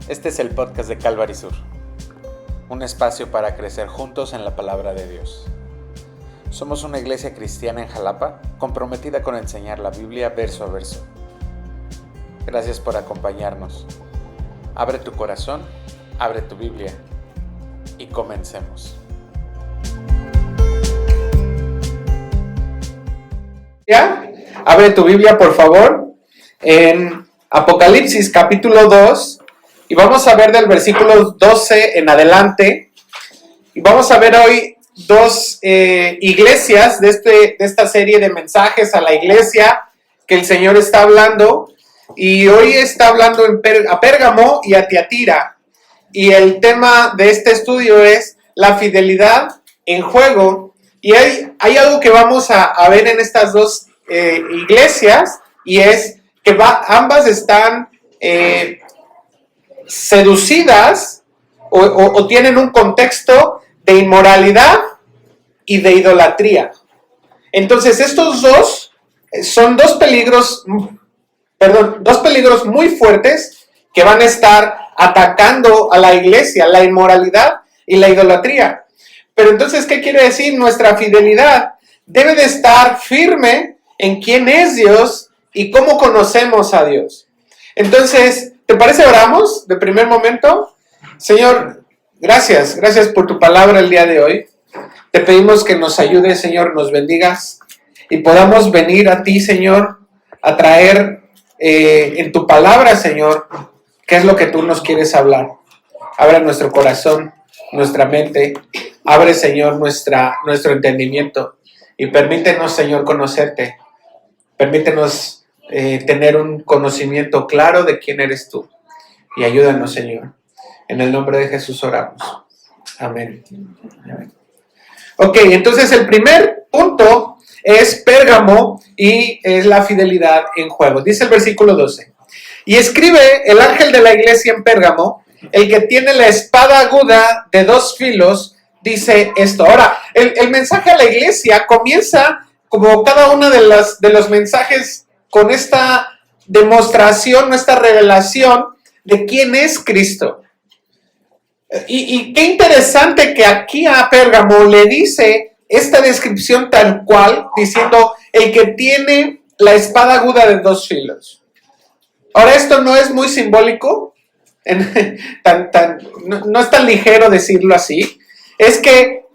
Este es el podcast de Calvary Sur, un espacio para crecer juntos en la palabra de Dios. Somos una iglesia cristiana en Jalapa, comprometida con enseñar la Biblia verso a verso. Gracias por acompañarnos. Abre tu corazón, abre tu Biblia y comencemos. Abre tu Biblia, por favor, en Apocalipsis capítulo 2 y vamos a ver del versículo 12 en adelante. Y vamos a ver hoy dos iglesias de esta serie de mensajes a la iglesia que el Señor está hablando. Y hoy está hablando a Pérgamo y a Tiatira. Y el tema de este estudio es la fidelidad en juego. Y hay algo que vamos a ver en estas dos iglesias, y es que ambas están seducidas o tienen un contexto de inmoralidad y de idolatría. Entonces estos dos son dos peligros muy fuertes que van a estar atacando a la iglesia: la inmoralidad y la idolatría. Pero entonces, ¿qué quiere decir? Nuestra fidelidad debe de estar firme en quién es Dios y cómo conocemos a Dios. Entonces, ¿te parece oramos de primer momento? Señor, gracias por tu palabra el día de hoy. Te pedimos que nos ayudes, Señor, nos bendigas y podamos venir a ti, Señor, a traer en tu palabra, Señor, qué es lo que tú nos quieres hablar. Abre nuestro corazón, nuestra mente, abre, Señor, nuestro entendimiento y permítenos, Señor, conocerte. Permítenos tener un conocimiento claro de quién eres tú. Y ayúdanos, Señor. En el nombre de Jesús oramos. Amén. Ok, entonces el primer punto es Pérgamo y es la fidelidad en juego. Dice el versículo 12. Y escribe el ángel de la iglesia en Pérgamo, el que tiene la espada aguda de dos filos, dice esto. Ahora, el mensaje a la iglesia comienza como cada uno de los mensajes con esta demostración, esta revelación de quién es Cristo. Y qué interesante que aquí a Pérgamo le dice esta descripción tal cual, diciendo el que tiene la espada aguda de dos filos. Ahora, esto no es muy simbólico, no es tan ligero decirlo así. Es que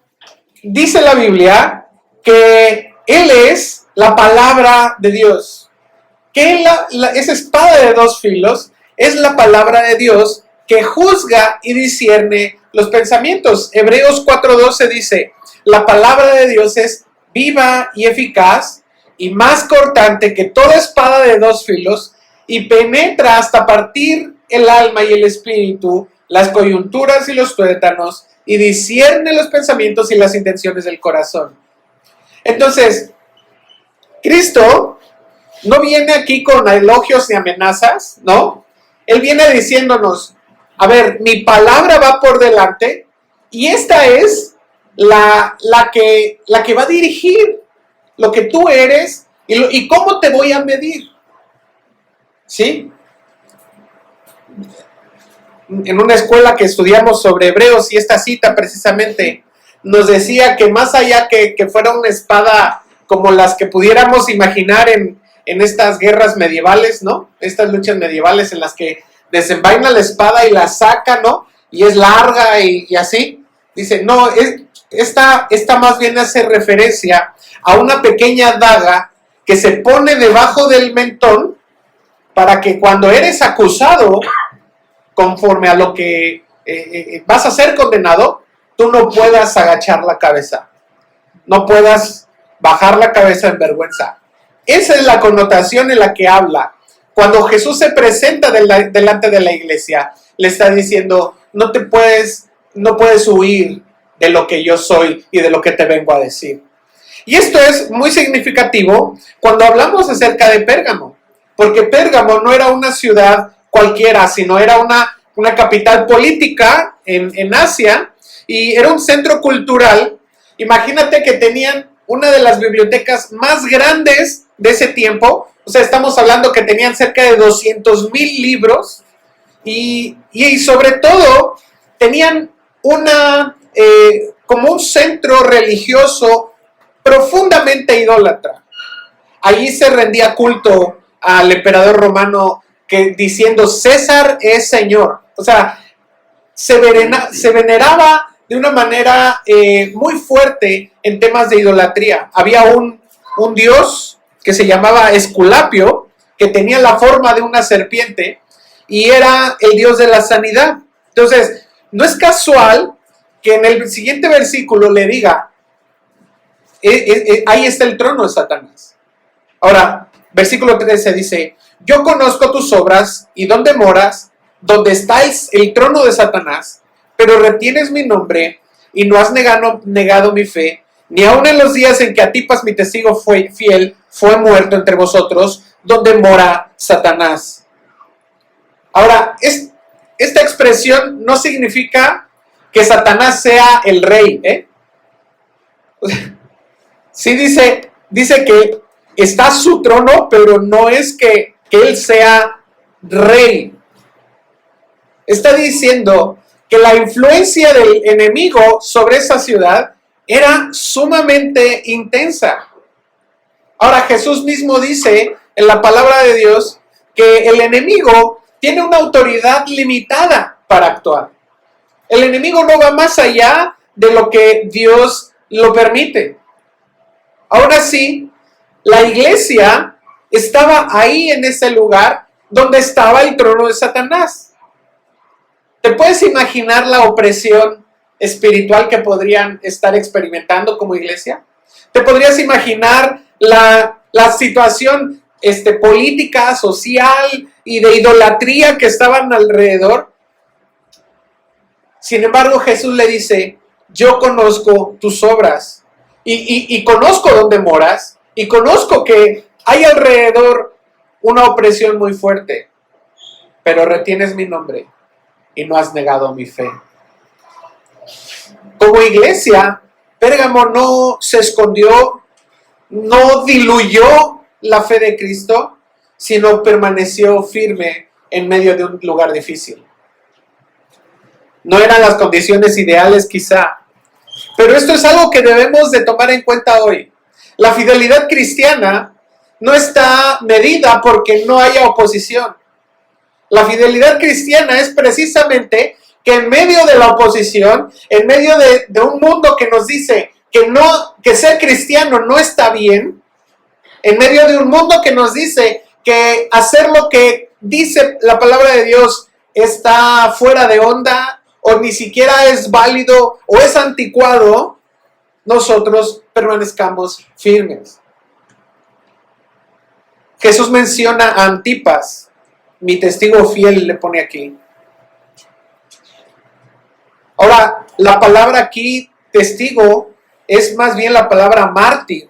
dice la Biblia que Él es la palabra de Dios, que esa espada de dos filos es la palabra de Dios que juzga y discierne los pensamientos. Hebreos 4:12 dice: la palabra de Dios es viva y eficaz y más cortante que toda espada de dos filos y penetra hasta partir el alma y el espíritu, las coyunturas y los tuétanos, y discierne los pensamientos y las intenciones del corazón. Entonces, Cristo no viene aquí con elogios ni amenazas, ¿no? Él viene diciéndonos: a ver, mi palabra va por delante y esta es la que va a dirigir lo que tú eres y cómo te voy a medir. ¿Sí? En una escuela que estudiamos sobre Hebreos, y esta cita precisamente nos decía que más allá que fuera una espada como las que pudiéramos imaginar en estas guerras medievales, ¿no? Estas luchas medievales en las que desenvaina la espada y la saca, ¿no? Y es larga y así. Dice, no, esta más bien hace referencia a una pequeña daga que se pone debajo del mentón para que cuando eres acusado conforme a lo que vas a ser condenado, tú no puedas agachar la cabeza, no puedas bajar la cabeza en vergüenza. Esa es la connotación en la que habla. Cuando Jesús se presenta delante de la iglesia, le está diciendo: no puedes huir de lo que yo soy y de lo que te vengo a decir. Y esto es muy significativo cuando hablamos acerca de Pérgamo, porque Pérgamo no era una ciudad cualquiera, sino era una capital política en Asia, y era un centro cultural. Imagínate que tenían una de las bibliotecas más grandes de ese tiempo. O sea, estamos hablando que tenían cerca de 200,000 libros, y y sobre todo tenían como un centro religioso profundamente idólatra. Allí se rendía culto al emperador romano diciendo César es Señor. O sea, se veneraba de una manera muy fuerte en temas de idolatría. Había un dios que se llamaba Esculapio, que tenía la forma de una serpiente y era el dios de la sanidad. Entonces, no es casual que en el siguiente versículo le diga, ahí está el trono de Satanás. Ahora, versículo 13 dice, yo conozco tus obras y dónde moras, donde está el trono de Satanás, pero retienes mi nombre y no has negado mi fe, ni aun en los días en que Antipas, mi testigo fiel, fue muerto entre vosotros, donde mora Satanás. Ahora, esta expresión no significa que Satanás sea el rey, Sí dice que está su trono, pero no es que él sea rey. Está diciendo que la influencia del enemigo sobre esa ciudad era sumamente intensa. Ahora Jesús mismo dice en la palabra de Dios que el enemigo tiene una autoridad limitada para actuar. El enemigo no va más allá de lo que Dios lo permite. Ahora sí, la iglesia estaba ahí en ese lugar donde estaba el trono de Satanás. ¿Te puedes imaginar la opresión espiritual que podrían estar experimentando como iglesia? ¿Te podrías imaginar la situación política, social y de idolatría que estaban alrededor? Sin embargo, Jesús le dice, yo conozco tus obras y conozco dónde moras y conozco que hay alrededor una opresión muy fuerte, pero retienes mi nombre y no has negado mi fe. Como iglesia, Pérgamo no se escondió, no diluyó la fe de Cristo, sino permaneció firme en medio de un lugar difícil. No eran las condiciones ideales quizá, pero esto es algo que debemos de tomar en cuenta hoy. La fidelidad cristiana no está medida porque no haya oposición. La fidelidad cristiana es precisamente que en medio de la oposición, en medio de un mundo que nos dice que ser cristiano no está bien, en medio de un mundo que nos dice que hacer lo que dice la palabra de Dios está fuera de onda o ni siquiera es válido o es anticuado, nosotros permanezcamos firmes. Jesús menciona a Antipas, mi testigo fiel, le pone aquí. Ahora, la palabra aquí, testigo, es más bien la palabra mártir.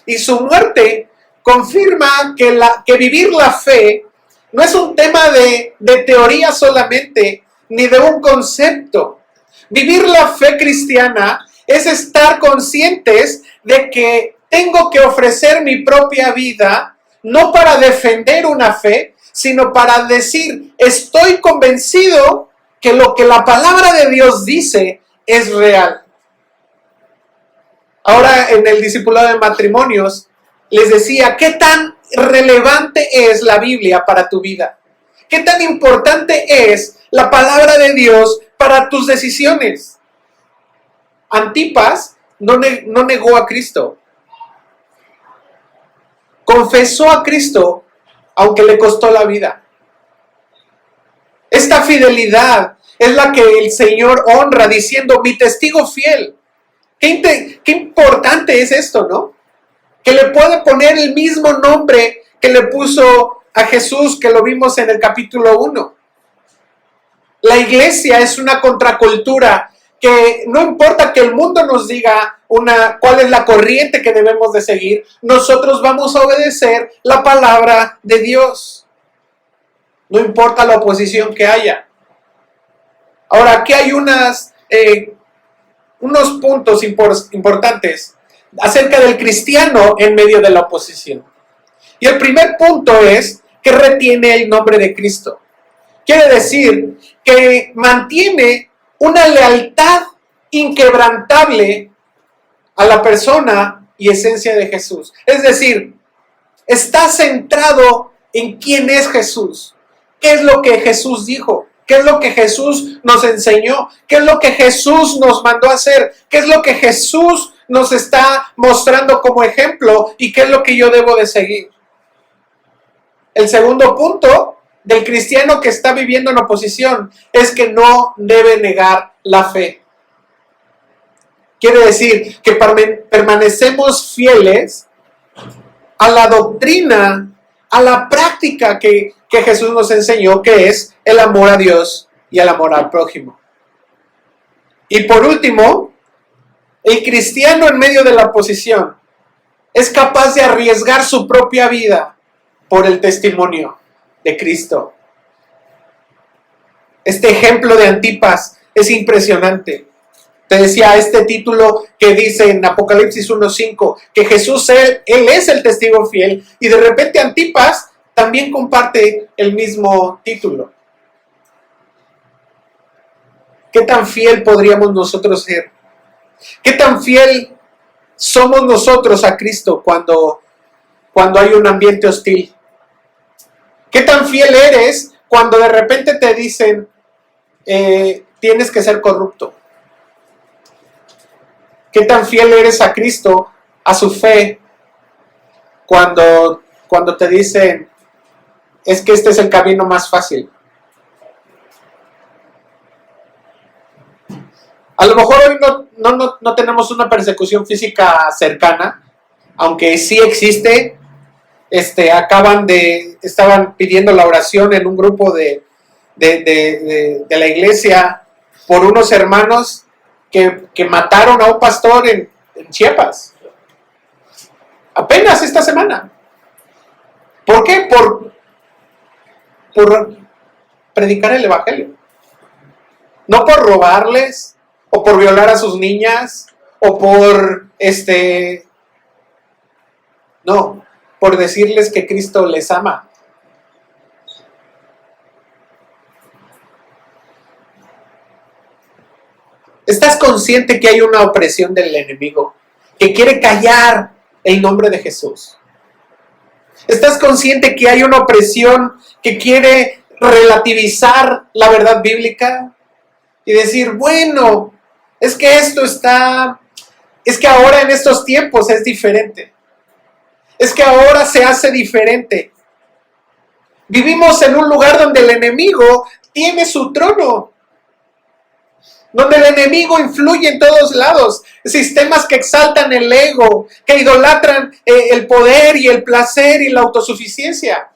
Y su muerte confirma que vivir la fe no es un tema de teoría solamente, ni de un concepto. Vivir la fe cristiana es estar conscientes de que tengo que ofrecer mi propia vida, no para defender una fe, sino para decir, estoy convencido que lo que la palabra de Dios dice es real. Ahora en el discipulado de matrimonios les decía, ¿qué tan relevante es la Biblia para tu vida? ¿Qué tan importante es la palabra de Dios para tus decisiones? Antipas no negó a Cristo. Confesó a Cristo, aunque le costó la vida. Esta fidelidad es la que el Señor honra diciendo, mi testigo fiel. Qué importante es esto, ¿no? Que le puede poner el mismo nombre que le puso a Jesús, que lo vimos en el capítulo 1. La iglesia es una contracultura que no importa que el mundo nos diga cuál es la corriente que debemos de seguir, nosotros vamos a obedecer la palabra de Dios. No importa la oposición que haya. Ahora, aquí hay unos puntos importantes acerca del cristiano en medio de la oposición. Y el primer punto es que retiene el nombre de Cristo. Quiere decir que mantiene una lealtad inquebrantable a la persona y esencia de Jesús. Es decir, está centrado en quién es Jesús, qué es lo que Jesús dijo, qué es lo que Jesús nos enseñó, qué es lo que Jesús nos mandó a hacer, qué es lo que Jesús nos está mostrando como ejemplo y qué es lo que yo debo de seguir. El segundo punto del cristiano que está viviendo en oposición es que no debe negar la fe. Quiere decir que permanecemos fieles a la doctrina, a la práctica que Jesús nos enseñó, que es el amor a Dios y el amor al prójimo. Y por último, el cristiano en medio de la oposición es capaz de arriesgar su propia vida por el testimonio de Cristo. Este ejemplo de Antipas es impresionante. Te decía este título que dice en Apocalipsis 1:5 que Jesús, él es el testigo fiel, y de repente Antipas también comparte el mismo título. ¿Qué tan fiel podríamos nosotros ser? ¿Qué tan fiel somos nosotros a Cristo cuando hay un ambiente hostil? ¿Qué tan fiel eres cuando de repente te dicen tienes que ser corrupto? ¿Qué tan fiel eres a Cristo, a su fe, cuando te dicen es que este es el camino más fácil? A lo mejor hoy no tenemos una persecución física cercana, aunque sí existe. Estaban pidiendo la oración en un grupo de la iglesia por unos hermanos que mataron a un pastor en Chiapas. Apenas esta semana. ¿Por qué? Por predicar el evangelio. No por robarles, o por violar a sus niñas, o por no, por decirles que Cristo les ama. ¿Estás consciente que hay una opresión del enemigo que quiere callar el nombre de Jesús? ¿Estás consciente que hay una opresión que quiere relativizar la verdad bíblica y decir, bueno, es que ahora en estos tiempos es diferente? Es que ahora se hace diferente. Vivimos en un lugar donde el enemigo tiene su trono, donde el enemigo influye en todos lados. Sistemas que exaltan el ego, que idolatran el poder y el placer y la autosuficiencia.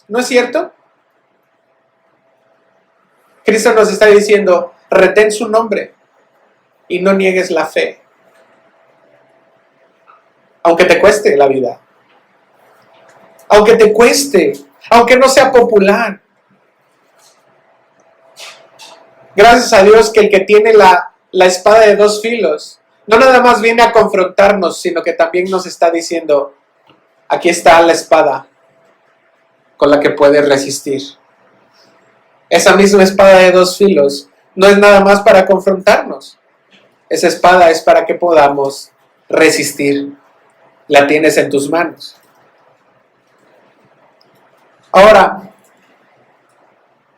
¿No es cierto? Cristo nos está diciendo, retén su nombre y no niegues la fe. Aunque te cueste la vida. Aunque te cueste, aunque no sea popular. Gracias a Dios que el que tiene la espada de dos filos, no nada más viene a confrontarnos, sino que también nos está diciendo, aquí está la espada con la que puedes resistir. Esa misma espada de dos filos no es nada más para confrontarnos. Esa espada es para que podamos resistir. La tienes en tus manos. Ahora,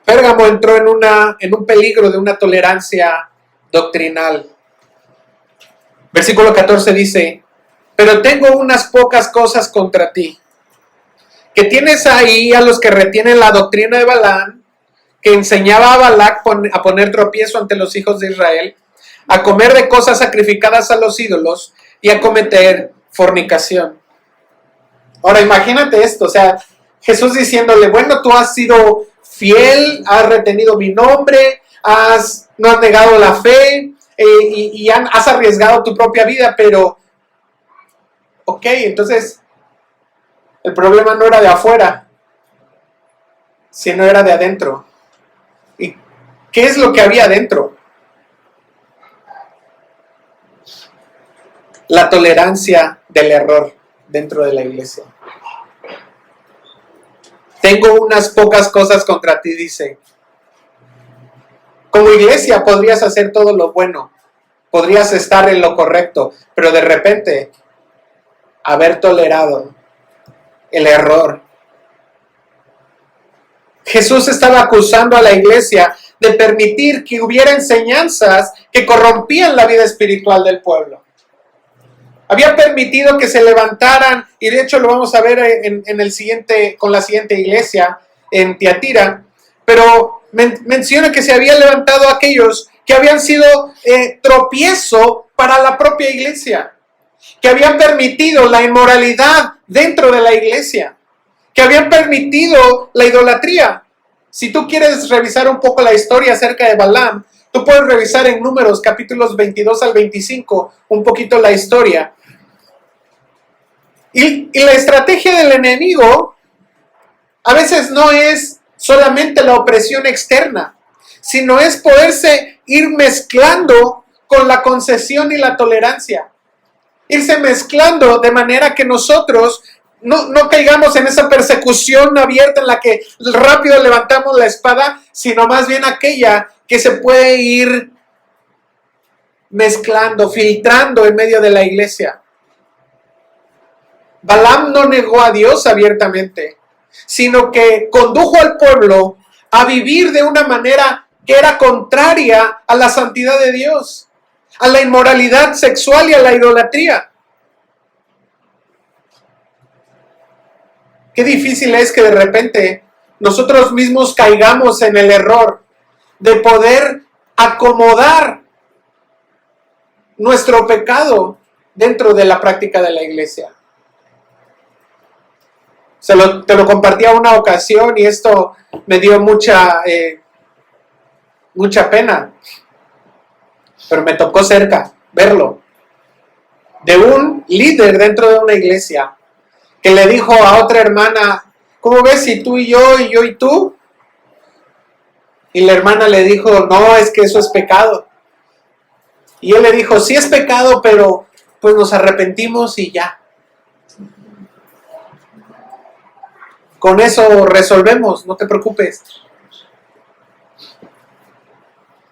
Pérgamo entró en un peligro de una tolerancia doctrinal. Versículo 14 dice, pero tengo unas pocas cosas contra ti, que tienes ahí a los que retienen la doctrina de Balaam, que enseñaba a Balac a poner tropiezo ante los hijos de Israel, a comer de cosas sacrificadas a los ídolos y a cometer fornicación. Ahora imagínate esto, o sea, Jesús diciéndole, bueno, tú has sido fiel, has retenido mi nombre, no has negado la fe y has arriesgado tu propia vida, pero, ok, entonces el problema no era de afuera, sino era de adentro. ¿Y qué es lo que había adentro? La tolerancia del error dentro de la iglesia. Tengo unas pocas cosas contra ti, dice, Como iglesia podrías hacer todo lo bueno, podrías estar en lo correcto, pero de repente haber tolerado el error. Jesús estaba acusando a la iglesia de permitir que hubiera enseñanzas que corrompían la vida espiritual del pueblo. Había permitido que se levantaran, y de hecho lo vamos a ver con la siguiente iglesia, en Tiatira, pero menciona que se habían levantado aquellos que habían sido tropiezo para la propia iglesia, que habían permitido la inmoralidad dentro de la iglesia, que habían permitido la idolatría. Si tú quieres revisar un poco la historia acerca de Balaam, tú puedes revisar en Números capítulos 22 al 25 un poquito la historia. Y la estrategia del enemigo a veces no es solamente la opresión externa, sino es poderse ir mezclando con la concesión y la tolerancia. Irse mezclando de manera que nosotros no caigamos en esa persecución abierta en la que rápido levantamos la espada, sino más bien aquella que se puede ir mezclando, filtrando en medio de la iglesia. Balaam no negó a Dios abiertamente, sino que condujo al pueblo a vivir de una manera que era contraria a la santidad de Dios, a la inmoralidad sexual y a la idolatría. Qué difícil es que de repente nosotros mismos caigamos en el error de poder acomodar nuestro pecado dentro de la práctica de la iglesia. Te lo compartí a una ocasión y esto me dio mucha pena, pero me tocó cerca verlo, de un líder dentro de una iglesia que le dijo a otra hermana, ¿cómo ves si tú y yo y tú? Y la hermana le dijo, no, es que eso es pecado. Y él le dijo, sí es pecado, pero pues nos arrepentimos y ya. Con eso resolvemos, no te preocupes.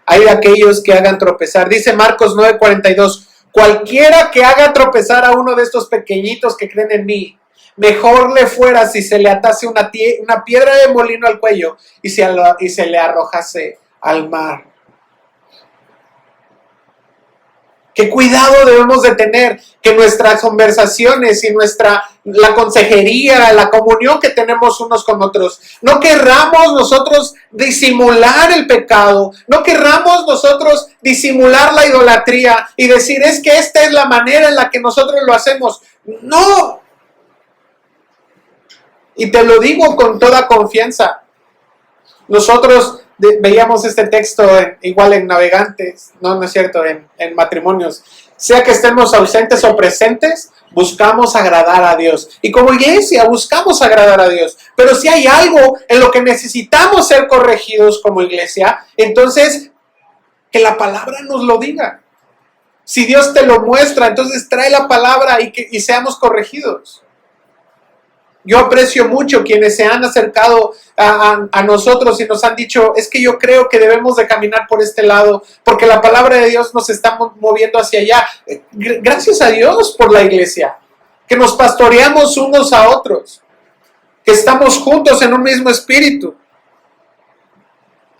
Hay aquellos que hagan tropezar. Dice Marcos 9:42, cualquiera que haga tropezar a uno de estos pequeñitos que creen en mí, mejor le fuera si se le atase una piedra de molino al cuello y se le arrojase al mar. ¿Qué cuidado debemos de tener? Que nuestras conversaciones y la consejería, la comunión que tenemos unos con otros, no querramos nosotros disimular el pecado, no querramos nosotros disimular la idolatría y decir, es que esta es la manera en la que nosotros lo hacemos. No. Y te lo digo con toda confianza. Nosotros veíamos este texto igual en Navegantes, no es cierto, en Matrimonios. Sea que estemos ausentes o presentes, buscamos agradar a Dios. Y como iglesia buscamos agradar a Dios. Pero si hay algo en lo que necesitamos ser corregidos como iglesia, entonces que la palabra nos lo diga. Si Dios te lo muestra, entonces trae la palabra y seamos corregidos. Yo aprecio mucho quienes se han acercado a nosotros y nos han dicho, es que yo creo que debemos de caminar por este lado, porque la palabra de Dios nos está moviendo hacia allá. Gracias a Dios por la iglesia, que nos pastoreamos unos a otros, que estamos juntos en un mismo espíritu.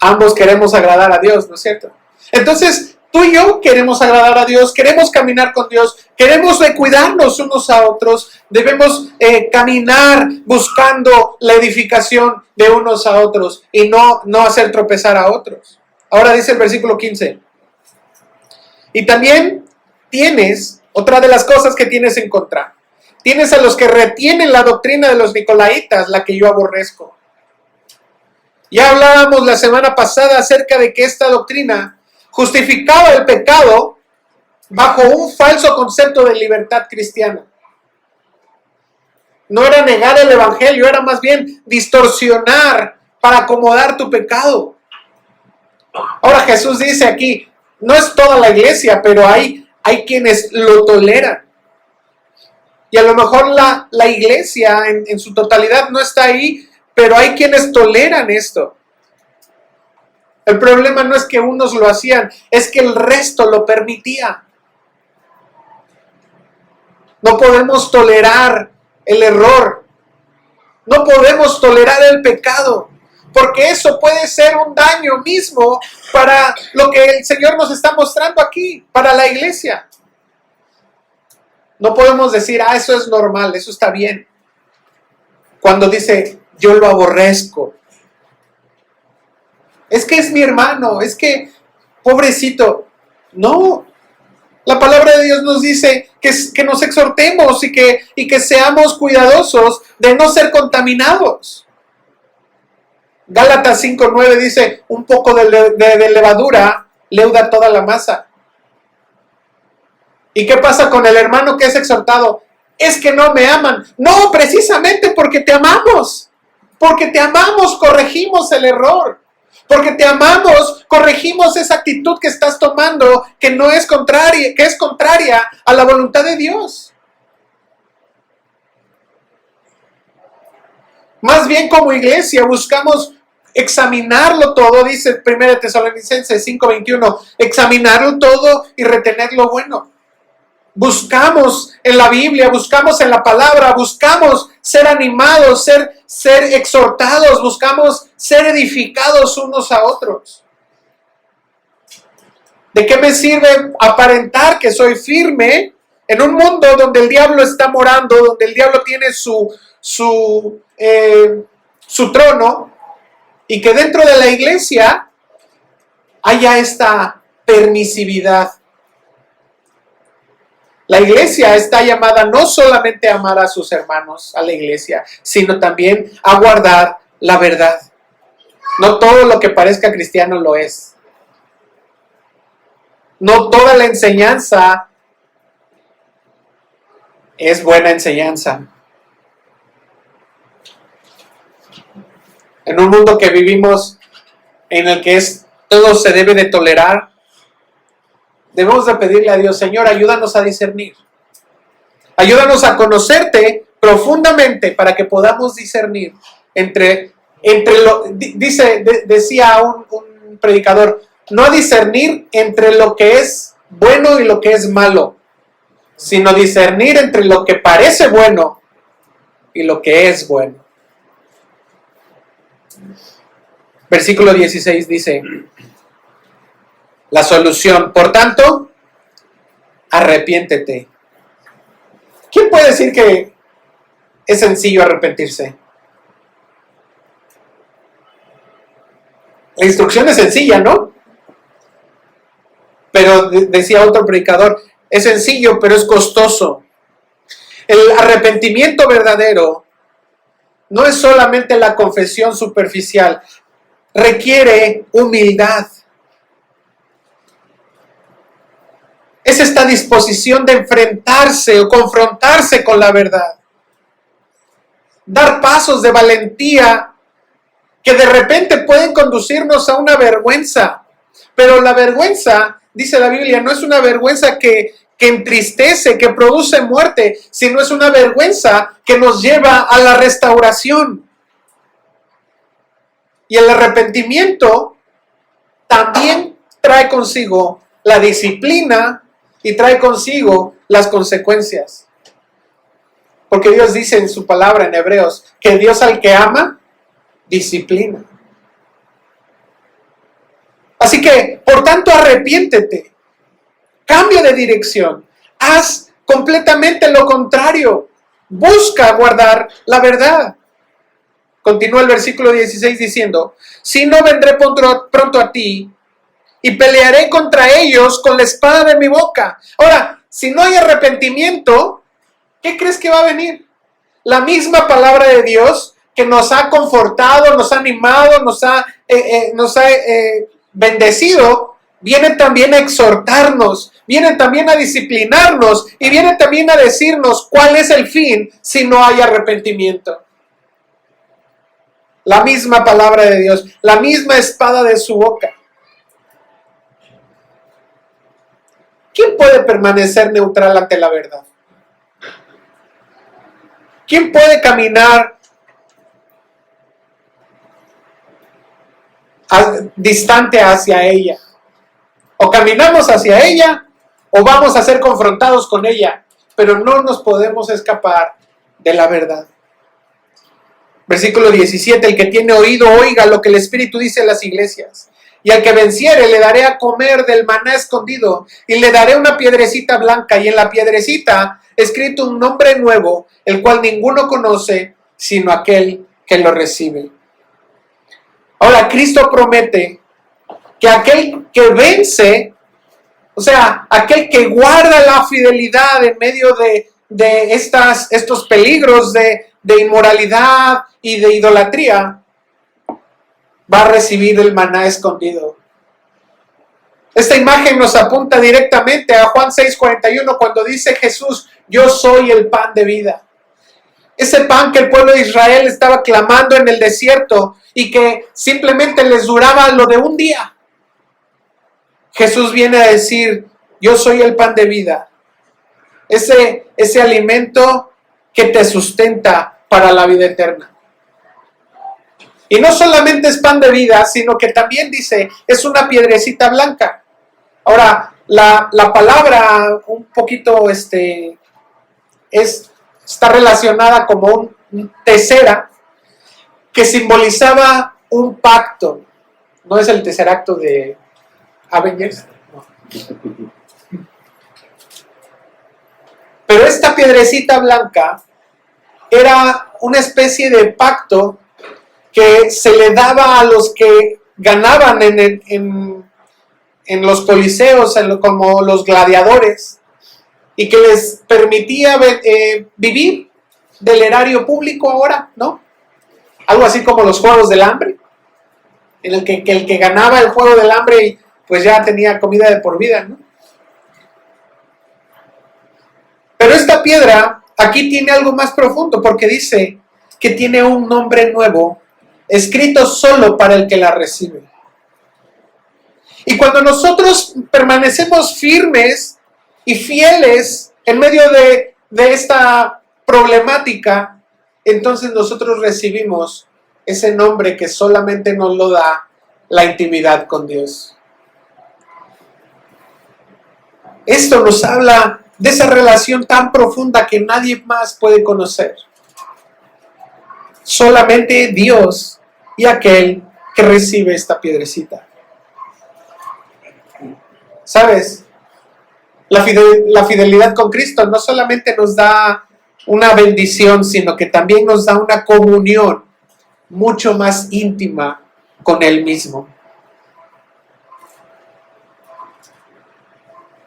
Ambos queremos agradar a Dios, ¿no es cierto? Entonces, tú y yo queremos agradar a Dios, queremos caminar con Dios, queremos cuidarnos unos a otros, debemos caminar buscando la edificación de unos a otros y no hacer tropezar a otros. Ahora dice el versículo 15. Y también tienes, otra de las cosas que tienes en contra, tienes a los que retienen la doctrina de los nicolaitas, la que yo aborrezco. Ya hablábamos la semana pasada acerca de que esta doctrina justificaba el pecado bajo un falso concepto de libertad cristiana. No era negar el evangelio, era más bien distorsionar para acomodar tu pecado. Ahora Jesús dice aquí, no es toda la iglesia, pero hay quienes lo toleran. Y a lo mejor la iglesia en su totalidad no está ahí, pero hay quienes toleran esto. El problema no es que unos lo hacían, es que el resto lo permitía. No podemos tolerar el error. No podemos tolerar el pecado, porque eso puede ser un daño mismo para lo que el Señor nos está mostrando aquí, para la iglesia. No podemos decir, eso es normal, eso está bien. Cuando dice, yo lo aborrezco. Es que es mi hermano, es que, pobrecito. No, la palabra de Dios nos dice que nos exhortemos y que seamos cuidadosos de no ser contaminados. Gálatas 5:9 dice, un poco de levadura leuda toda la masa. ¿Y qué pasa con el hermano que es exhortado? Es que no me aman. No, precisamente porque te amamos. Porque te amamos, corregimos el error. Porque te amamos, corregimos esa actitud que estás tomando que no es contraria, que es contraria a la voluntad de Dios. Más bien como iglesia buscamos examinarlo todo, dice 1 Tesalonicenses 5:21, examinarlo todo y retener lo bueno. Buscamos en la Biblia, buscamos en la palabra, buscamos ser animados, ser exhortados, buscamos ser edificados unos a otros. ¿De qué me sirve aparentar que soy firme en un mundo donde el diablo está morando, donde el diablo tiene su trono, y que dentro de la iglesia haya esta permisividad? La iglesia está llamada no solamente a amar a sus hermanos, a la iglesia, sino también a guardar la verdad. No todo lo que parezca cristiano lo es. No toda la enseñanza es buena enseñanza. En un mundo que vivimos en el que todo se debe de tolerar, debemos de pedirle a Dios, Señor, ayúdanos a discernir. Ayúdanos a conocerte profundamente para que podamos discernir decía un predicador, no discernir entre lo que es bueno y lo que es malo, sino discernir entre lo que parece bueno y lo que es bueno. Versículo 16 dice, la solución, por tanto, arrepiéntete. ¿Quién puede decir que es sencillo arrepentirse? La instrucción es sencilla, ¿no? Pero decía otro predicador, es sencillo, pero es costoso. El arrepentimiento verdadero no es solamente la confesión superficial, requiere humildad. Es esta disposición de enfrentarse o confrontarse con la verdad. Dar pasos de valentía que de repente pueden conducirnos a una vergüenza. Pero la vergüenza, dice la Biblia, no es una vergüenza que entristece, que produce muerte, sino es una vergüenza que nos lleva a la restauración. Y el arrepentimiento también trae consigo la disciplina y trae consigo las consecuencias. Porque Dios dice en su palabra en Hebreos que Dios al que ama, disciplina. Así que, por tanto, arrepiéntete. Cambia de dirección. Haz completamente lo contrario. Busca guardar la verdad. Continúa el versículo 16 diciendo, si no vendré pronto a ti y pelearé contra ellos con la espada de mi boca. Ahora, si no hay arrepentimiento, ¿qué crees que va a venir? La misma palabra de Dios que nos ha confortado, nos ha animado, nos ha bendecido, viene también a exhortarnos, viene también a disciplinarnos y viene también a decirnos cuál es el fin si no hay arrepentimiento. La misma palabra de Dios, la misma espada de su boca. ¿Quién puede permanecer neutral ante la verdad? ¿Quién puede caminar distante hacia ella. O caminamos hacia ella o vamos a ser confrontados con ella, pero no nos podemos escapar de la verdad. Versículo 17, el que tiene oído oiga lo que el Espíritu dice a las iglesias. Y al que venciere le daré a comer del maná escondido y le daré una piedrecita blanca y en la piedrecita escrito un nombre nuevo, el cual ninguno conoce sino aquel que lo recibe. Ahora, Cristo promete que aquel que vence, o sea, aquel que guarda la fidelidad en medio de estos peligros de inmoralidad y de idolatría, va a recibir el maná escondido. Esta imagen nos apunta directamente a Juan 6:41 cuando dice Jesús, yo soy el pan de vida. Ese pan que el pueblo de Israel estaba clamando en el desierto y que simplemente les duraba lo de un día. Jesús viene a decir, yo soy el pan de vida. Ese alimento que te sustenta para la vida eterna. Y no solamente es pan de vida, sino que también dice, es una piedrecita blanca. Ahora, la palabra un poquito está relacionada como un tesera que simbolizaba un pacto. No es el tercer de Avengers. No. Pero esta piedrecita blanca era una especie de pacto que se le daba a los que ganaban en los coliseos, como los gladiadores, y que les permitía vivir del erario público ahora, ¿no? Algo así como los Juegos del Hambre, en el que ganaba el Juego del Hambre, pues ya tenía comida de por vida, ¿no? Pero esta piedra aquí tiene algo más profundo, porque dice que tiene un nombre nuevo, escrito solo para el que la recibe. Y cuando nosotros permanecemos firmes y fieles en medio de esta problemática, entonces nosotros recibimos ese nombre que solamente nos lo da la intimidad con Dios. Esto nos habla de esa relación tan profunda que nadie más puede conocer. Solamente Dios y aquel que recibe esta piedrecita. ¿Sabes? La fidelidad con Cristo no solamente nos da una bendición, sino que también nos da una comunión mucho más íntima con Él mismo.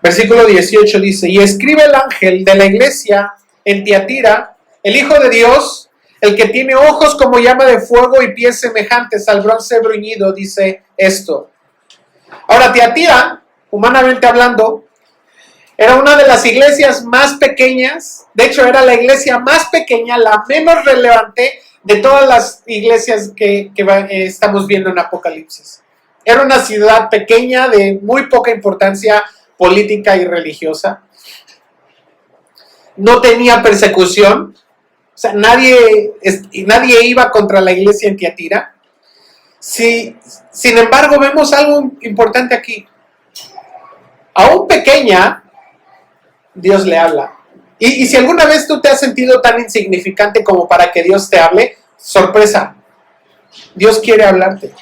Versículo 18 dice, y escribe el ángel de la iglesia en Tiatira, el Hijo de Dios, el que tiene ojos como llama de fuego y pies semejantes al bronce bruñido, dice esto. Ahora, Tiatira, humanamente hablando, era una de las iglesias más pequeñas, de hecho era la iglesia más pequeña, la menos relevante de todas las iglesias que estamos viendo en Apocalipsis. Era una ciudad pequeña de muy poca importancia política y religiosa. No tenía persecución, o sea, nadie iba contra la iglesia en Tiatira. Sí, sin embargo, vemos algo importante aquí. Aún pequeña, Dios le habla. Y si alguna vez tú te has sentido tan insignificante como para que Dios te hable, sorpresa, Dios quiere hablarte.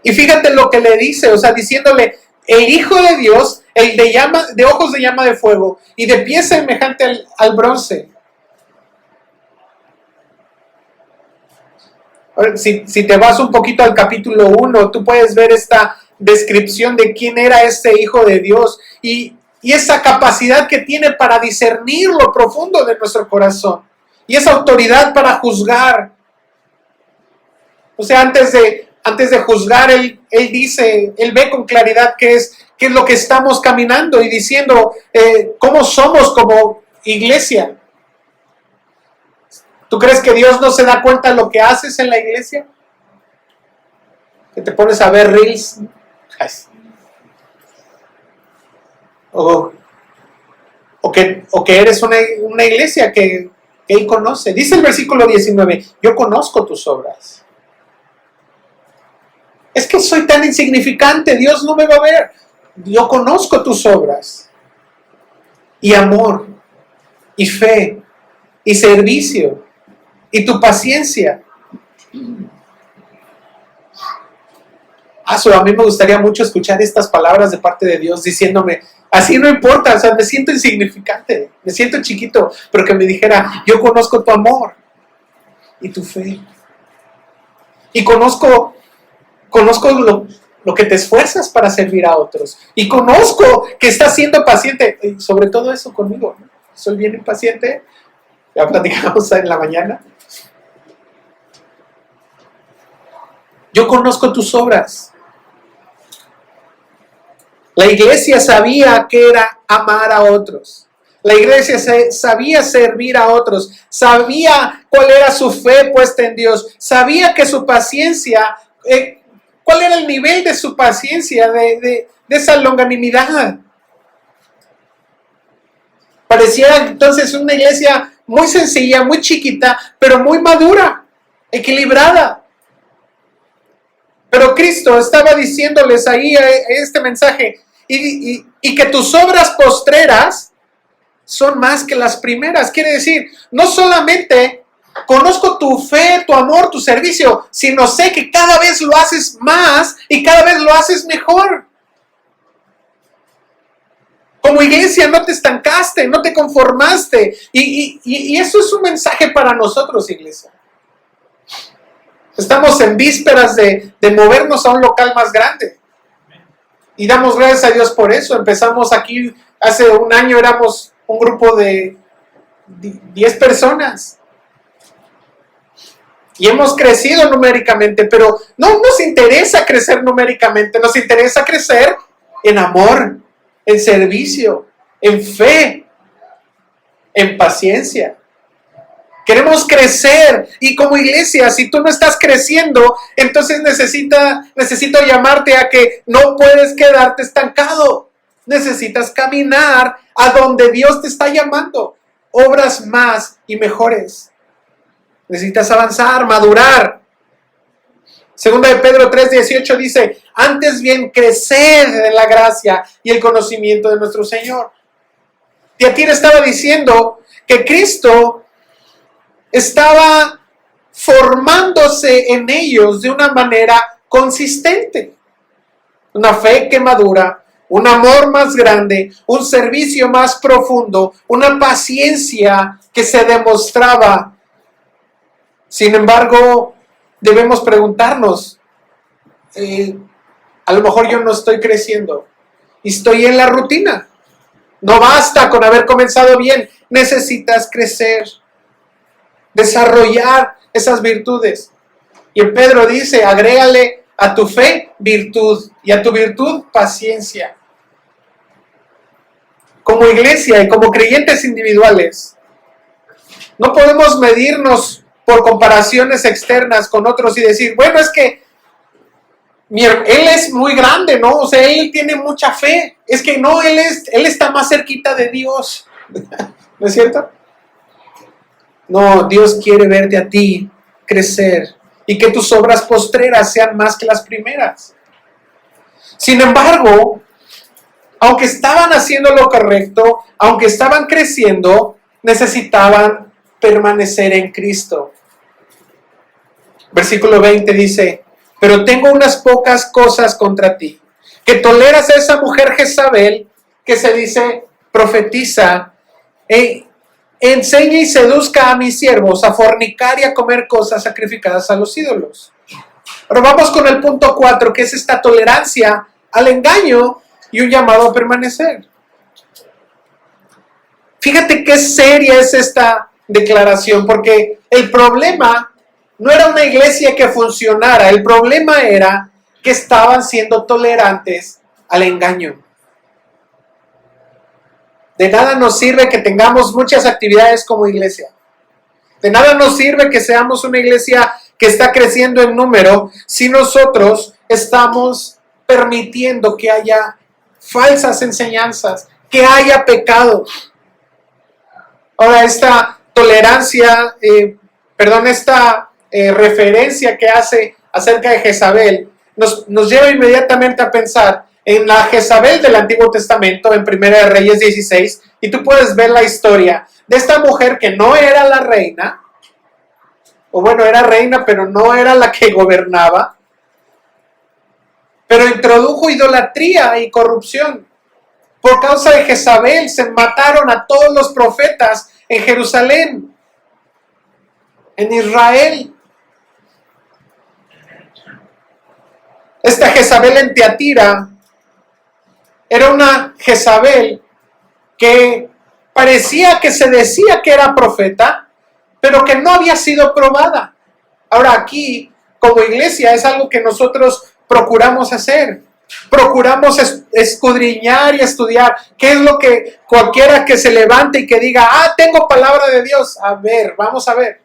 Y fíjate lo que le dice, o sea, diciéndole, el Hijo de Dios, el de ojos de llama de fuego y de pies semejante al bronce. Ahora, si te vas un poquito al capítulo 1, tú puedes ver esta descripción de quién era este Hijo de Dios y esa capacidad que tiene para discernir lo profundo de nuestro corazón y esa autoridad para juzgar. O sea, antes de juzgar, él dice, él ve con claridad qué es lo que estamos caminando y diciendo cómo somos como iglesia. ¿Tú crees que Dios no se da cuenta de lo que haces en la iglesia? Que te pones a ver reels. O que eres una iglesia que Él conoce. Dice el versículo 19, yo conozco tus obras. Es que soy tan insignificante, Dios no me va a ver. Yo conozco tus obras. Y amor, y fe, y servicio, y tu paciencia. A mí me gustaría mucho escuchar estas palabras de parte de Dios diciéndome, así no importa, o sea, me siento insignificante, me siento chiquito, pero que me dijera, yo conozco tu amor y tu fe. Y conozco lo que te esfuerzas para servir a otros. Y conozco que estás siendo paciente, y sobre todo eso conmigo, ¿no? Soy bien impaciente, ya platicamos en la mañana. Yo conozco tus obras. La iglesia sabía que era amar a otros. La iglesia sabía servir a otros. Sabía cuál era su fe puesta en Dios. Sabía que su paciencia, cuál era el nivel de su paciencia, de esa longanimidad. Parecía entonces una iglesia muy sencilla, muy chiquita, pero muy madura, equilibrada. Pero Cristo estaba diciéndoles ahí este mensaje, y que tus obras postreras son más que las primeras. Quiere decir, no solamente conozco tu fe, tu amor, tu servicio, sino sé que cada vez lo haces más y cada vez lo haces mejor. Como iglesia no te estancaste, no te conformaste. Y eso es un mensaje para nosotros, iglesia. Estamos en vísperas de movernos a un local más grande. Y damos gracias a Dios por eso. Empezamos aquí, hace un año éramos un grupo de 10 personas. Y hemos crecido numéricamente, pero no nos interesa crecer numéricamente, nos interesa crecer en amor, en servicio, en fe, en paciencia. Queremos crecer, y como iglesia, si tú no estás creciendo, entonces necesito llamarte a que no puedes quedarte estancado. Necesitas caminar a donde Dios te está llamando. Obras más y mejores. Necesitas avanzar, madurar. Segunda de Pedro 3:18 dice, antes bien creced en la gracia y el conocimiento de nuestro Señor. Tiatira estaba diciendo que Cristo estaba formándose en ellos de una manera consistente. Una fe que madura, un amor más grande, un servicio más profundo, una paciencia que se demostraba. Sin embargo, debemos preguntarnos, a lo mejor yo no estoy creciendo y estoy en la rutina. No basta con haber comenzado bien, necesitas crecer, desarrollar esas virtudes. Y en Pedro dice, agrégale a tu fe virtud y a tu virtud paciencia. Como iglesia y como creyentes individuales, no podemos medirnos por comparaciones externas con otros y decir, bueno, es que él es muy grande, ¿no? O sea, él tiene mucha fe. Es que no, él está más cerquita de Dios. ¿No es cierto? No, Dios quiere verte a ti crecer y que tus obras postreras sean más que las primeras. Sin embargo, aunque estaban haciendo lo correcto, aunque estaban creciendo, necesitaban permanecer en Cristo. Versículo 20 dice, pero tengo unas pocas cosas contra ti, que toleras a esa mujer Jezabel, que se dice profetiza, enseña y seduzca a mis siervos a fornicar y a comer cosas sacrificadas a los ídolos. Ahora vamos con el punto 4, que es esta tolerancia al engaño y un llamado a permanecer. Fíjate qué seria es esta declaración, porque el problema no era una iglesia que funcionara, el problema era que estaban siendo tolerantes al engaño. De nada nos sirve que tengamos muchas actividades como iglesia. De nada nos sirve que seamos una iglesia que está creciendo en número si nosotros estamos permitiendo que haya falsas enseñanzas, que haya pecado. Ahora, esta tolerancia, esta referencia que hace acerca de Jezabel, nos lleva inmediatamente a pensar en la Jezabel del Antiguo Testamento, en 1 Reyes 16, y tú puedes ver la historia de esta mujer que no era la reina, o bueno, era reina, pero no era la que gobernaba, pero introdujo idolatría y corrupción. Por causa de Jezabel se mataron a todos los profetas en Jerusalén, en Israel. Esta Jezabel en Tiatira era una Jezabel que parecía que se decía que era profeta, pero que no había sido probada. Ahora aquí, como iglesia, es algo que nosotros procuramos hacer. Procuramos escudriñar y estudiar qué es lo que cualquiera que se levante y que diga, tengo palabra de Dios. A ver, vamos a ver.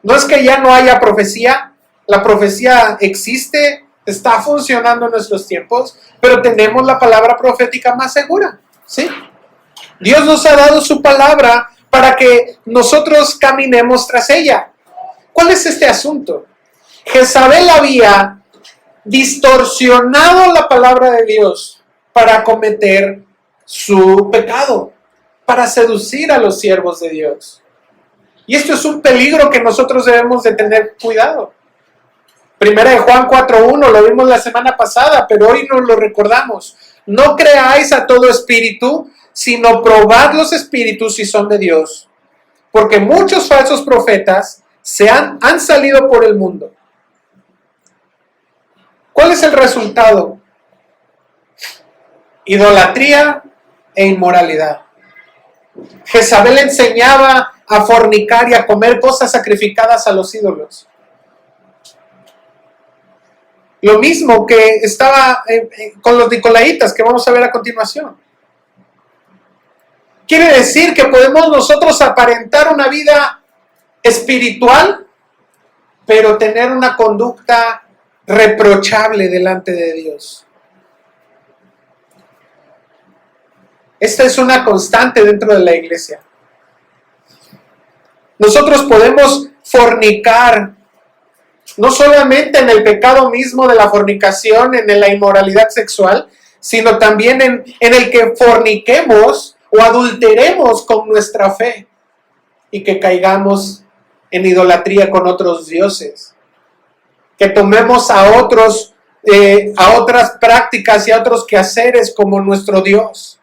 No es que ya no haya profecía, la profecía existe, está funcionando en nuestros tiempos, pero tenemos la palabra profética más segura, ¿sí? Dios nos ha dado su palabra para que nosotros caminemos tras ella. ¿Cuál es este asunto? Jezabel había distorsionado la palabra de Dios para cometer su pecado, para seducir a los siervos de Dios. Y esto es un peligro que nosotros debemos de tener cuidado. Primera de Juan 4:1, lo vimos la semana pasada, pero hoy nos lo recordamos. No creáis a todo espíritu, sino probad los espíritus si son de Dios. Porque muchos falsos profetas han salido por el mundo. ¿Cuál es el resultado? Idolatría e inmoralidad. Jezabel enseñaba a fornicar y a comer cosas sacrificadas a los ídolos. Lo mismo que estaba con los nicolaitas, que vamos a ver a continuación. Quiere decir que podemos nosotros aparentar una vida espiritual, pero tener una conducta reprochable delante de Dios. Esta es una constante dentro de la iglesia. Nosotros podemos fornicar, no solamente en el pecado mismo de la fornicación, en la inmoralidad sexual, sino también en el que forniquemos o adulteremos con nuestra fe y que caigamos en idolatría con otros dioses. Que tomemos a otras prácticas y a otros quehaceres como nuestro Dios.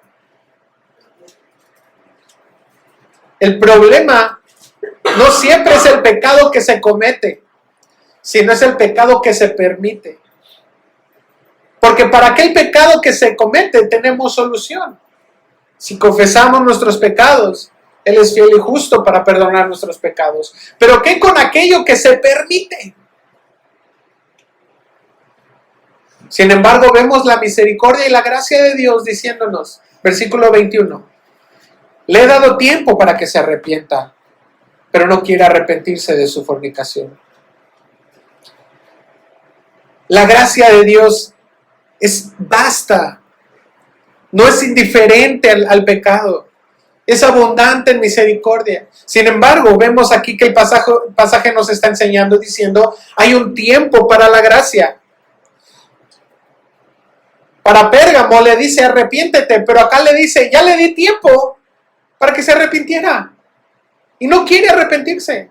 El problema no siempre es el pecado que se comete, sino es el pecado que se permite. Porque para aquel pecado que se comete tenemos solución. Si confesamos nuestros pecados, Él es fiel y justo para perdonar nuestros pecados. Pero ¿qué con aquello que se permite? Sin embargo, vemos la misericordia y la gracia de Dios diciéndonos, versículo 21, le he dado tiempo para que se arrepienta, pero no quiere arrepentirse de su fornicación. La gracia de Dios es vasta, no es indiferente al pecado, es abundante en misericordia. Sin embargo, vemos aquí que el pasaje nos está enseñando diciendo, hay un tiempo para la gracia. Para Pérgamo le dice arrepiéntete, pero acá le dice ya le di tiempo para que se arrepintiera y no quiere arrepentirse.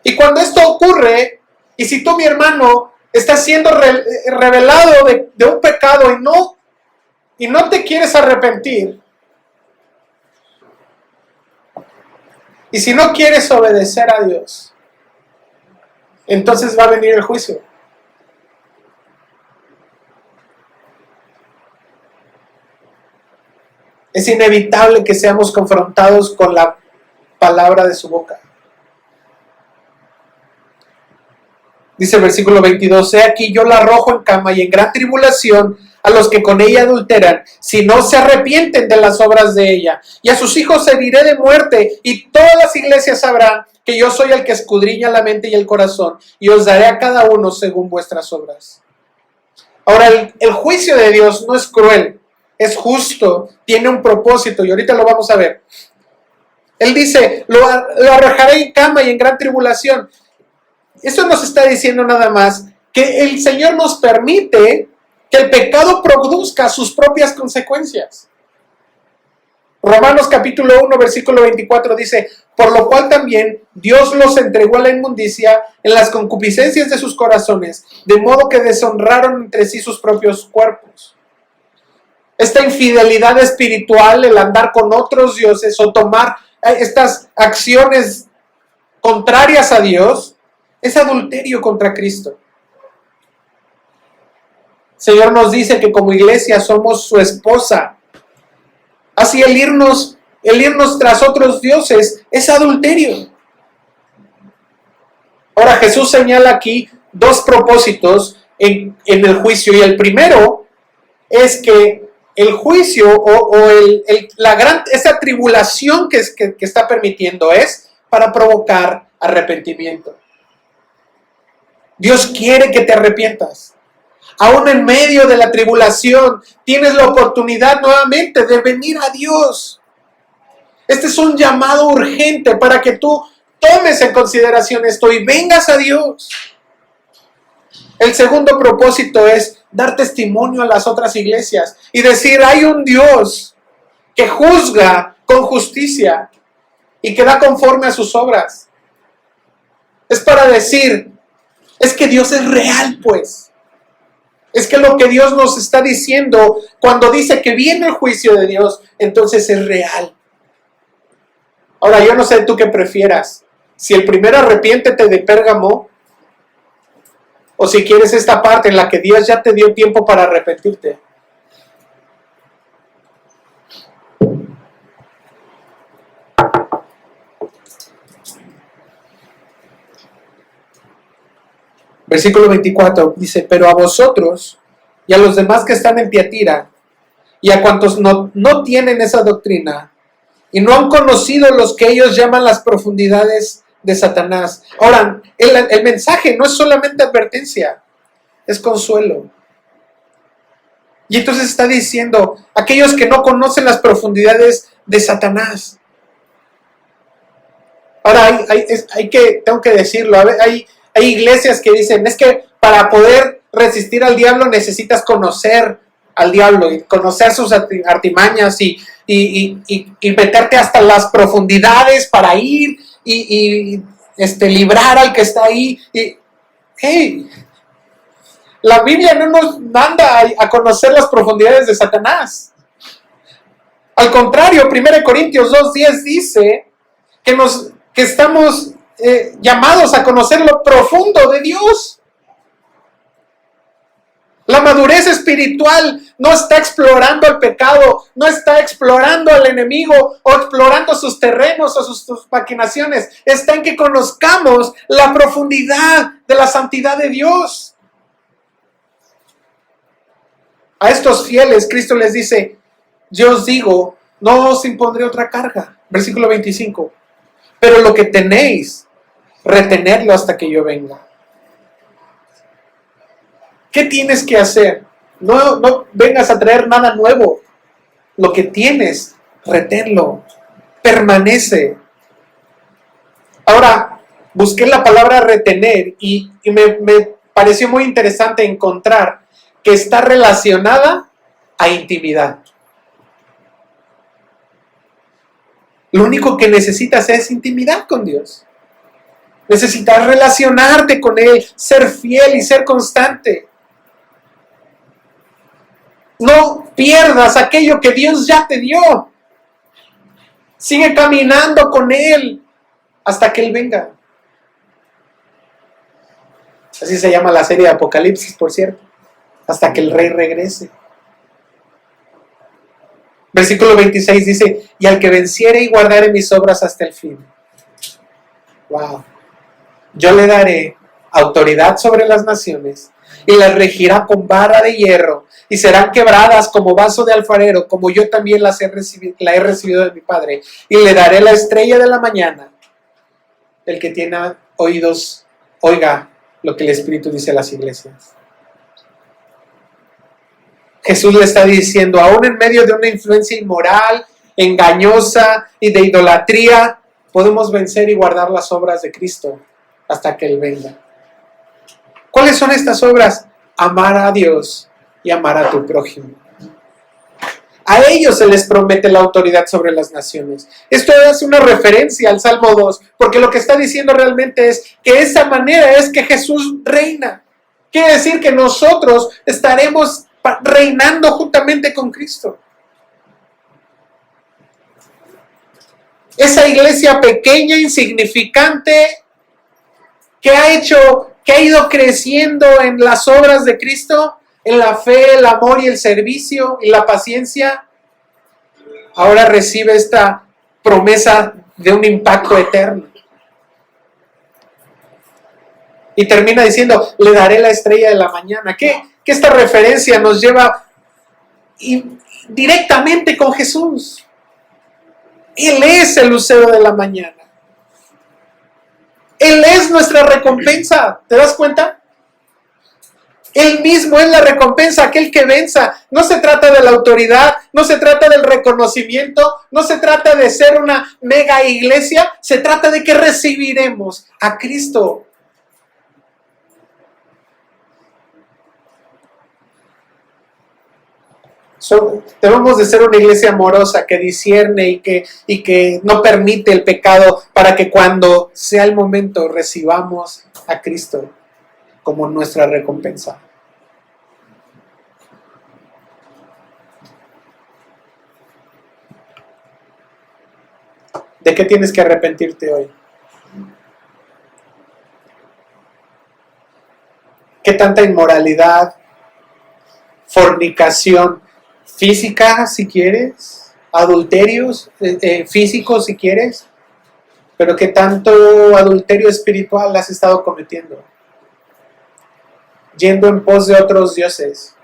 Y cuando esto ocurre, y si tú, mi hermano, estás siendo revelado de un pecado y no te quieres arrepentir, y si no quieres obedecer a Dios, entonces va a venir el juicio. Es inevitable que seamos confrontados con la palabra de su boca. Dice el versículo 22, he aquí yo la arrojo en cama y en gran tribulación a los que con ella adulteran, si no se arrepienten de las obras de ella. Y a sus hijos heriré de muerte, y todas las iglesias sabrán que yo soy el que escudriña la mente y el corazón, y os daré a cada uno según vuestras obras. Ahora, el juicio de Dios no es cruel, es justo, tiene un propósito, y ahorita lo vamos a ver. Él dice, lo arrojaré en cama y en gran tribulación. Eso nos está diciendo nada más que el Señor nos permite que el pecado produzca sus propias consecuencias. Romanos capítulo 1, versículo 24 dice: por lo cual también Dios los entregó a la inmundicia en las concupiscencias de sus corazones, de modo que deshonraron entre sí sus propios cuerpos. Esta infidelidad espiritual, el andar con otros dioses o tomar estas acciones contrarias a Dios, es adulterio contra Cristo. El Señor nos dice que como iglesia somos su esposa. Así el irnos tras otros dioses es adulterio. Ahora Jesús señala aquí dos propósitos en el juicio, y el primero es que el juicio esa tribulación que está permitiendo es para provocar arrepentimiento. Dios quiere que te arrepientas. Aún en medio de la tribulación, tienes la oportunidad nuevamente de venir a Dios. Este es un llamado urgente para que tú tomes en consideración esto y vengas a Dios. El segundo propósito es dar testimonio a las otras iglesias y decir: hay un Dios que juzga con justicia y que da conforme a sus obras. Es para decir, es que Dios es real, pues. Es que lo que Dios nos está diciendo, cuando dice que viene el juicio de Dios, entonces es real. Ahora, yo no sé tú qué prefieras. Si el primero arrepiéntete de Pérgamo, o si quieres esta parte en la que Dios ya te dio tiempo para arrepentirte. Versículo 24 dice: pero a vosotros y a los demás que están en Tiatira, y a cuantos no tienen esa doctrina, y no han conocido los que ellos llaman las profundidades de Satanás. Ahora, el mensaje no es solamente advertencia, es consuelo. Y entonces está diciendo: aquellos que no conocen las profundidades de Satanás. Ahora, tengo que decirlo, hay iglesias que dicen: es que para poder resistir al diablo necesitas conocer al diablo y conocer sus artimañas y meterte hasta las profundidades para ir y librar al que está ahí. Hey, la Biblia no nos manda a conocer las profundidades de Satanás. Al contrario, 1 Corintios 2:10 dice que estamos llamados a conocer lo profundo de Dios. La madurez espiritual no está explorando el pecado, no está explorando al enemigo o explorando sus terrenos o sus maquinaciones. Está en que conozcamos la profundidad de la santidad de Dios. A estos fieles, Cristo les dice: yo os digo, no os impondré otra carga. Versículo 25. Pero lo que tenéis, retenedlo hasta que yo venga. ¿Qué tienes que hacer? No vengas a traer nada nuevo. Lo que tienes, reténlo. Permanece. Ahora, busqué la palabra retener y me pareció muy interesante encontrar que está relacionada a intimidad. Lo único que necesitas es intimidad con Dios. Necesitas relacionarte con Él, ser fiel y ser constante. No pierdas aquello que Dios ya te dio. Sigue caminando con Él hasta que Él venga. Así se llama la serie de Apocalipsis, por cierto. Hasta que el Rey regrese. Versículo 26 dice: y al que venciere y guardare mis obras hasta el fin. Wow. Yo le daré autoridad sobre las naciones y las regirá con vara de hierro y serán quebradas como vaso de alfarero, como yo también la he recibido de mi Padre. Y le daré la estrella de la mañana. El que tiene oídos, oiga lo que el Espíritu dice a las iglesias. Jesús le está diciendo: aún en medio de una influencia inmoral, engañosa y de idolatría, podemos vencer y guardar las obras de Cristo hasta que Él venga. ¿Cuáles son estas obras? Amar a Dios y amar a tu prójimo. A ellos se les promete la autoridad sobre las naciones. Esto es una referencia al Salmo 2, porque lo que está diciendo realmente es que esa manera es que Jesús reina. Quiere decir que nosotros estaremos reinando juntamente con Cristo. Esa iglesia pequeña, insignificante, que ha ido creciendo en las obras de Cristo, en la fe, el amor y el servicio y la paciencia, ahora recibe esta promesa de un impacto eterno. Y termina diciendo, le daré la estrella de la mañana. Que esta referencia nos lleva directamente con Jesús. Él es el lucero de la mañana. Él es nuestra recompensa. ¿Te das cuenta? Él mismo es la recompensa, aquel que venza. No se trata de la autoridad, no se trata del reconocimiento, no se trata de ser una mega iglesia, se trata de que recibiremos a Cristo. Debemos de ser una iglesia amorosa que discierne y que no permite el pecado, para que cuando sea el momento recibamos a Cristo como nuestra recompensa. ¿De qué tienes que arrepentirte hoy? ¿Qué tanta inmoralidad, fornicación física, si quieres, adulterios físicos, si quieres, pero qué tanto adulterio espiritual has estado cometiendo? Yendo en pos de otros dioses.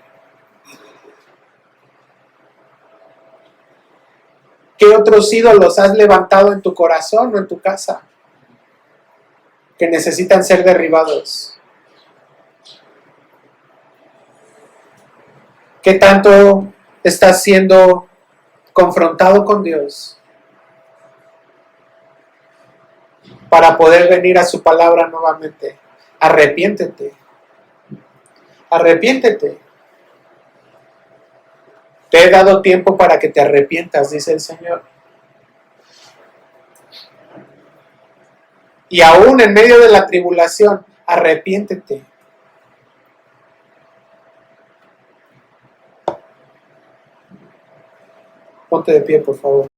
¿Qué otros ídolos has levantado en tu corazón o en tu casa que necesitan ser derribados? ¿Qué tanto estás siendo confrontado con Dios para poder venir a su palabra nuevamente? Arrepiéntete. Arrepiéntete. Te he dado tiempo para que te arrepientas, dice el Señor. Y aún en medio de la tribulación, arrepiéntete. Ponte de pie, por favor.